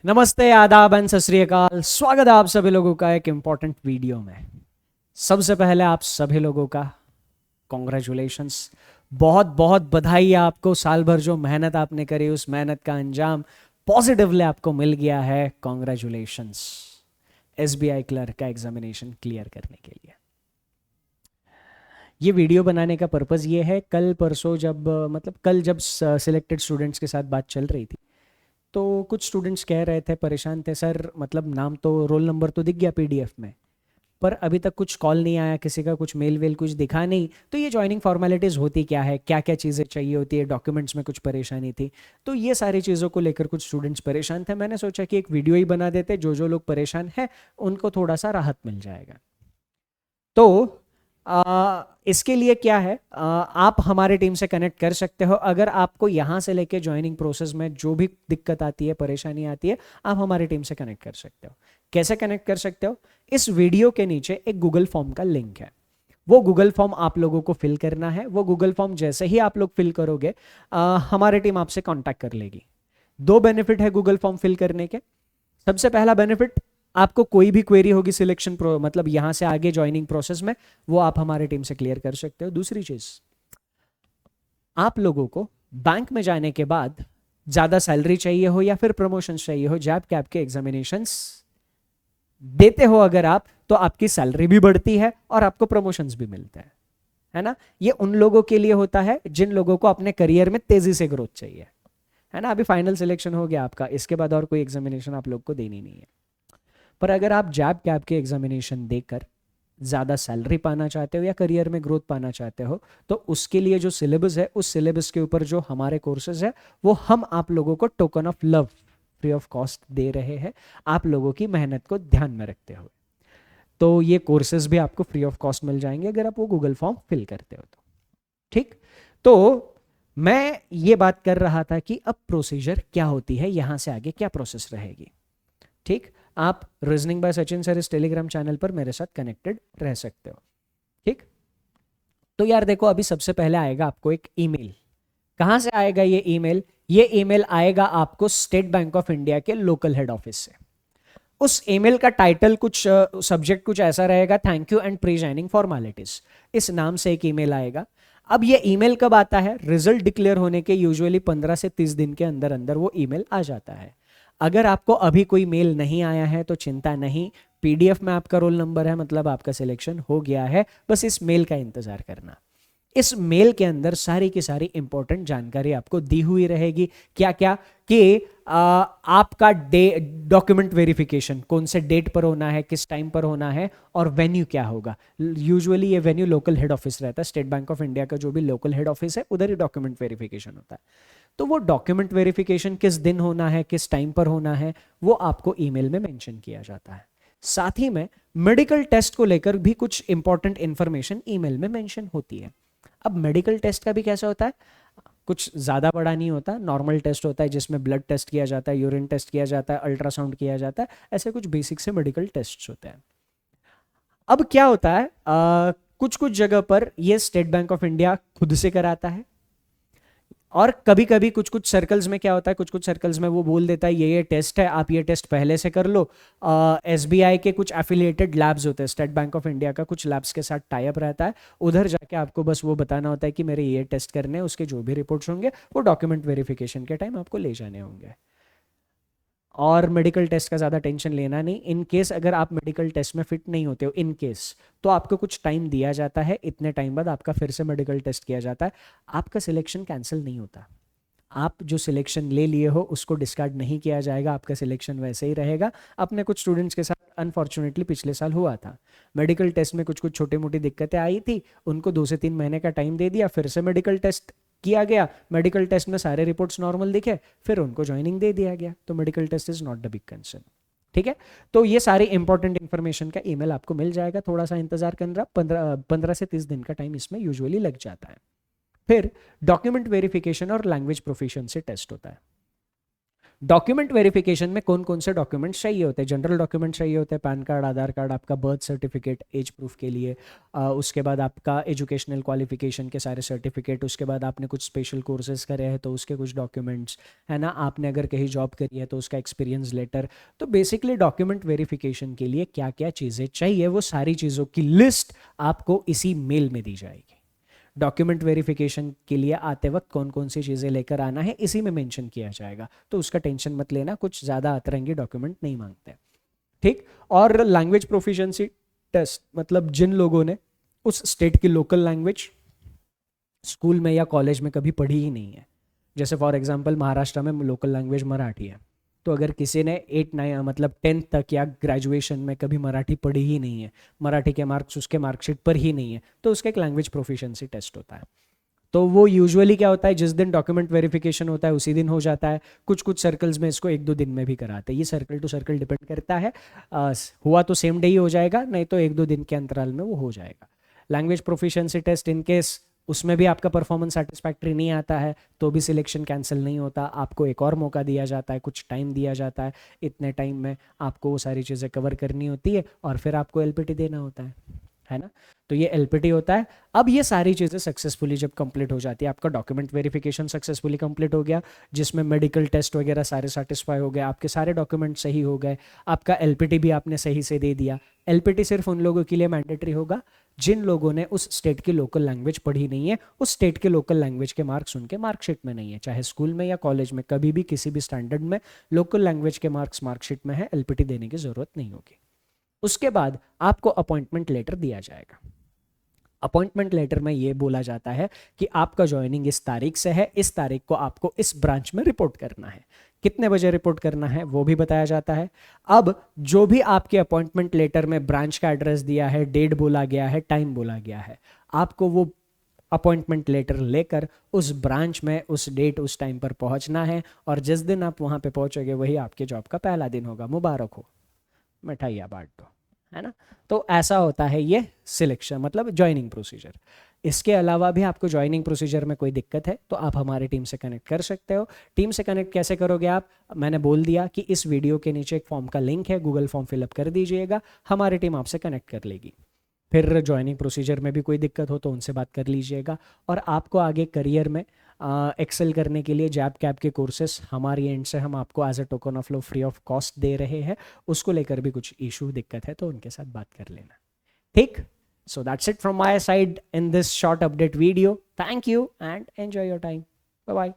नमस्ते, आदाब एंड सत श्री अकाल। स्वागत है आप सभी लोगों का एक इम्पॉर्टेंट वीडियो में। सबसे पहले आप सभी लोगों का कॉन्ग्रेचुलेशंस, बहुत बहुत बधाई है आपको। साल भर जो मेहनत आपने करी उस मेहनत का अंजाम पॉजिटिवली आपको मिल गया है। कॉन्ग्रेचुलेशंस एसबीआई क्लर्क का एग्जामिनेशन क्लियर करने के लिए। ये वीडियो बनाने का पर्पज़ ये है, कल परसों जब कल जब सिलेक्टेड स्टूडेंट्स के साथ बात चल रही थी तो कुछ स्टूडेंट्स कह रहे थे, परेशान थे, सर नाम तो रोल नंबर तो दिख गया पीडीएफ में, पर अभी तक कुछ कॉल नहीं आया, किसी का कुछ मेल वेल कुछ दिखा नहीं। तो ये ज्वाइनिंग फॉर्मेलिटीज़ होती क्या है, क्या क्या चीज़ें चाहिए होती है, डॉक्यूमेंट्स में कुछ परेशानी थी। तो ये सारी चीज़ों को लेकर कुछ स्टूडेंट्स परेशान थे। मैंने सोचा कि एक वीडियो ही बना देते, जो जो लोग परेशान हैं उनको थोड़ा सा राहत मिल जाएगा। तो इसके लिए क्या है, आप हमारे टीम से कनेक्ट कर सकते हो। अगर आपको यहाँ से लेके ज्वाइनिंग प्रोसेस में जो भी दिक्कत आती है, परेशानी आती है, आप हमारी टीम से कनेक्ट कर सकते हो। कैसे कनेक्ट कर सकते हो? इस वीडियो के नीचे एक गूगल फॉर्म का लिंक है, वो गूगल फॉर्म आप लोगों को फिल करना है। वो गूगल फॉर्म जैसे ही आप लोग फिल करोगे, हमारी टीम आपसे कॉन्टैक्ट कर लेगी। दो बेनिफिट है गूगल फॉर्म फिल करने के। सबसे पहला बेनिफिट, आपको कोई भी क्वेरी होगी सिलेक्शन प्रो यहां से आगे ज्वाइनिंग प्रोसेस में, वो आप हमारे टीम से क्लियर कर सकते हो। दूसरी चीज, आप लोगों को बैंक में जाने के बाद ज्यादा सैलरी चाहिए हो या फिर प्रमोशन चाहिए हो, जैब कैब के एग्जामिनेशंस देते हो अगर आप, तो आपकी सैलरी भी बढ़ती है और आपको प्रमोशंस भी मिलते हैं, है ना। ये उन लोगों के लिए होता है जिन लोगों को अपने करियर में तेजी से ग्रोथ चाहिए, है ना। अभी फाइनल सिलेक्शन हो गया आपका, इसके बाद और कोई एग्जामिनेशन आप लोग को देनी नहीं है। पर अगर आप जैब कैब के एग्जामिनेशन देकर ज़्यादा सैलरी पाना चाहते हो या करियर में ग्रोथ पाना चाहते हो, तो उसके लिए जो सिलेबस है, उस सिलेबस के ऊपर जो हमारे कोर्सेज है, वो हम आप लोगों को token of love free of cost दे रहे हैं, आप लोगों की मेहनत को ध्यान में रखते हुए। तो ये कोर्सेज भी आपको फ्री ऑफ कॉस्ट मिल जाएंगे अगर आप वो गूगल फॉर्म फिल करते हो तो। ठीक। तो मैं ये बात कर रहा था कि अब प्रोसीजर क्या होती है, यहां से आगे क्या प्रोसेस रहेगी। ठीक। आप रीजनिंग बाय सचिन सर इस टेलीग्राम चैनल पर मेरे साथ कनेक्टेड रह सकते हो। ठीक। तो यार देखो, अभी सबसे पहले आएगा आपको एक ईमेल। कहां से आएगा ये ईमेल? ये ईमेल आएगा आपको स्टेट बैंक ऑफ इंडिया के लोकल हेड ऑफिस से। उस ईमेल का टाइटल कुछ सब्जेक्ट कुछ ऐसा रहेगा, thank you and pre joining formalities, इस नाम से एक ईमेल आएगा। अब ये ईमेल कब आता है? रिजल्ट डिक्लेयर होने के यूजुअली 15 से 30 दिन के अंदर अंदर वो ईमेल आ जाता है। अगर आपको अभी कोई मेल नहीं आया है तो चिंता नहीं, पीडीएफ में आपका रोल नंबर है, आपका सिलेक्शन हो गया है। बस इस मेल का इंतजार करना। इस मेल के अंदर सारी की सारी इंपॉर्टेंट जानकारी आपको दी हुई रहेगी। क्या क्या? कि आपका डॉक्यूमेंट वेरिफिकेशन कौन से डेट पर होना है, किस टाइम पर होना है, और वेन्यू क्या होगा। यूजुअली ये वेन्यू लोकल हेड ऑफिस रहता है, स्टेट बैंक ऑफ इंडिया का जो भी लोकल हेड ऑफिस है उधर ही डॉक्यूमेंट वेरिफिकेशन होता है। तो वो डॉक्यूमेंट वेरिफिकेशन किस दिन होना है, किस टाइम पर होना है, वो आपको ईमेल में मेंशन किया जाता है। साथ ही में मेडिकल टेस्ट को लेकर भी कुछ इंपॉर्टेंट इंफॉर्मेशन ईमेल में मेंशन होती है। अब मेडिकल टेस्ट का भी कैसा होता है? कुछ ज़्यादा बड़ा नहीं होता, नॉर्मल टेस्ट होता है जिसमें ब्लड टेस्ट किया जाता है, यूरिन टेस्ट किया जाता है, अल्ट्रासाउंड किया जाता है, ऐसे कुछ बेसिक से मेडिकल टेस्ट होते हैं। अब क्या होता है, कुछ कुछ जगह पर ये स्टेट बैंक ऑफ इंडिया खुद से कराता है, और कभी कभी कुछ कुछ सर्कल्स में क्या होता है, कुछ कुछ सर्कल्स में वो बोल देता है ये टेस्ट है, आप ये टेस्ट पहले से कर लो। एसबीआई के कुछ एफिलिएटेड लैब्स होते हैं, स्टेट बैंक ऑफ इंडिया का कुछ लैब्स के साथ टाई अप रहता है, उधर जाके आपको बस वो बताना होता है कि मेरे ये टेस्ट करने हैं, उसके जो भी रिपोर्ट्स होंगे वो डॉक्यूमेंट वेरिफिकेशन के टाइम आपको ले जाने होंगे। और मेडिकल टेस्ट का ज़्यादा टेंशन लेना नहीं। इन केस अगर आप मेडिकल टेस्ट में फिट नहीं होते हो, इन केस, तो आपको कुछ टाइम दिया जाता है, इतने टाइम बाद आपका फिर से मेडिकल टेस्ट किया जाता है। आपका सिलेक्शन कैंसिल नहीं होता, आप जो सिलेक्शन ले लिए हो उसको डिस्कार्ड नहीं किया जाएगा, आपका सिलेक्शन वैसे ही रहेगा। अपने कुछ स्टूडेंट्स के साथ अनफॉर्चुनेटली पिछले साल हुआ था, मेडिकल टेस्ट में कुछ कुछ छोटी मोटी दिक्कतें आई थी, उनको 2 से 3 महीने का टाइम दे दिया, फिर से मेडिकल टेस्ट किया गया, मेडिकल टेस्ट में सारे रिपोर्ट्स नॉर्मल दिखे, फिर उनको ज्वाइनिंग दे दिया गया। तो medical test is not the big concern. ठीक है। तो ये सारी इंपॉर्टेंट इन्फॉर्मेशन का ईमेल आपको मिल जाएगा, थोड़ा सा इंतजार करना, 15 से 30 दिन का टाइम इसमें यूजुअली लग जाता है। फिर डॉक्यूमेंट वेरिफिकेशन और लैंग्वेज प्रोफिशिएंसी टेस्ट होता है। डॉक्यूमेंट वेरिफिकेशन में कौन कौन से डॉक्यूमेंट्स चाहिए होते हैं? जनरल डॉक्यूमेंट चाहिए होते हैं, पैन कार्ड, आधार कार्ड, आपका बर्थ सर्टिफिकेट एज प्रूफ के लिए, उसके बाद आपका एजुकेशनल क्वालिफिकेशन के सारे सर्टिफिकेट, उसके बाद आपने कुछ स्पेशल कोर्सेज करे हैं तो उसके कुछ डॉक्यूमेंट्स, है ना, आपने अगर कहीं जॉब करी है तो उसका एक्सपीरियंस लेटर। तो बेसिकली डॉक्यूमेंट वेरिफिकेशन के लिए क्या क्या चीज़ें चाहिए, वो सारी चीज़ों की लिस्ट आपको इसी मेल में दी जाएगी। डॉक्यूमेंट वेरिफिकेशन के लिए आते वक्त कौन कौन सी चीज़ें लेकर आना है इसी में मेंशन किया जाएगा, तो उसका टेंशन मत लेना, कुछ ज़्यादा अतरंगी डॉक्यूमेंट नहीं मांगते, ठीक। और लैंग्वेज प्रोफिशिएंसी टेस्ट, मतलब जिन लोगों ने उस स्टेट की लोकल लैंग्वेज स्कूल में या कॉलेज में कभी पढ़ी ही नहीं है, जैसे फॉर एग्जांपल महाराष्ट्र में लोकल लैंग्वेज मराठी है, तो अगर किसी ने 8 9 मतलब 10th तक या ग्रेजुएशन में कभी मराठी पढ़ी ही नहीं है, मराठी के मार्क्स उसके मार्कशीट पर ही नहीं है, तो उसका एक लैंग्वेज प्रोफिशिएंसी टेस्ट होता है। तो वो यूजुअली क्या होता है, जिस दिन डॉक्यूमेंट वेरिफिकेशन होता है उसी दिन हो जाता है, कुछ कुछ सर्कल्स में इसको 1 2 दिन में भी कराते हैं, ये सर्कल टू सर्कल डिपेंड करता है। हुआ तो सेम डे ही हो जाएगा, नहीं तो 1 2 दिन के अंतराल में वो हो जाएगा। Language proficiency test in case उसमें भी आपका परफॉर्मेंस सेटिस्फैक्ट्री नहीं आता है तो भी सिलेक्शन कैंसिल नहीं होता, आपको एक और मौका दिया जाता है, कुछ टाइम दिया जाता है, इतने टाइम में आपको वो सारी चीज़ें कवर करनी होती है और फिर आपको एलपीटी देना होता है ना। तो ये एलपीटी होता है। अब ये सारी चीज़ें सक्सेसफुली जब कंप्लीट हो जाती है, आपका डॉक्यूमेंट वेरिफिकेशन सक्सेसफुली कंप्लीट हो गया, जिसमें मेडिकल टेस्ट वगैरह सारे सेटिस्फाई हो गए, आपके सारे डॉक्यूमेंट सही हो गए, आपका एलपीटी भी आपने सही से दे दिया। एलपीटी सिर्फ उन लोगों के लिए मैंडेटरी होगा जिन लोगों ने उस स्टेट की लोकल लैंग्वेज पढ़ी नहीं है, उस स्टेट के लोकल लैंग्वेज के मार्क्स उनके मार्कशीट में नहीं है, चाहे स्कूल में या कॉलेज में, कभी भी किसी भी स्टैंडर्ड में लोकल लैंग्वेज के मार्क्स मार्कशीट में है, एलपीटी देने की जरूरत नहीं होगी। उसके बाद आपको अपॉइंटमेंट लेटर दिया जाएगा। अपॉइंटमेंट लेटर में ये बोला जाता है कि आपका ज्वाइनिंग इस तारीख से है, इस तारीख को आपको इस ब्रांच में रिपोर्ट करना है, कितने बजे रिपोर्ट करना है वो भी बताया जाता है। अब जो भी आपके अपॉइंटमेंट लेटर में ब्रांच का एड्रेस दिया है, डेट बोला गया है, टाइम बोला गया है, आपको वो अपॉइंटमेंट लेटर लेकर उस ब्रांच में उस डेट उस टाइम पर पहुंचना है, और जिस दिन आप वहां पे पहुंचोगे वही आपके जॉब का पहला दिन होगा। मुबारक हो, मिठाइयाँ बांट दो, है ना। तो ऐसा होता है ये सिलेक्शन, मतलब ज्वाइनिंग प्रोसीजर। इसके अलावा भी आपको ज्वाइनिंग प्रोसीजर में कोई दिक्कत है तो आप हमारी टीम से कनेक्ट कर सकते हो। टीम से कनेक्ट कैसे करोगे आप, मैंने बोल दिया कि इस वीडियो के नीचे एक फॉर्म का लिंक है, गूगल फॉर्म फिलअप कर दीजिएगा, हमारी टीम आपसे कनेक्ट कर लेगी। फिर ज्वाइनिंग प्रोसीजर में भी कोई दिक्कत हो तो उनसे बात कर लीजिएगा। और आपको आगे करियर में एक्सेल करने के लिए जैब कैब के कोर्सेस हमारी एंड से हम आपको as a token of love free of cost दे रहे हैं, उसको लेकर भी कुछ इशू दिक्कत है तो उनके साथ बात कर लेना, ठीक। So that's it from my side in this short update video. Thank you and enjoy your time. Bye bye.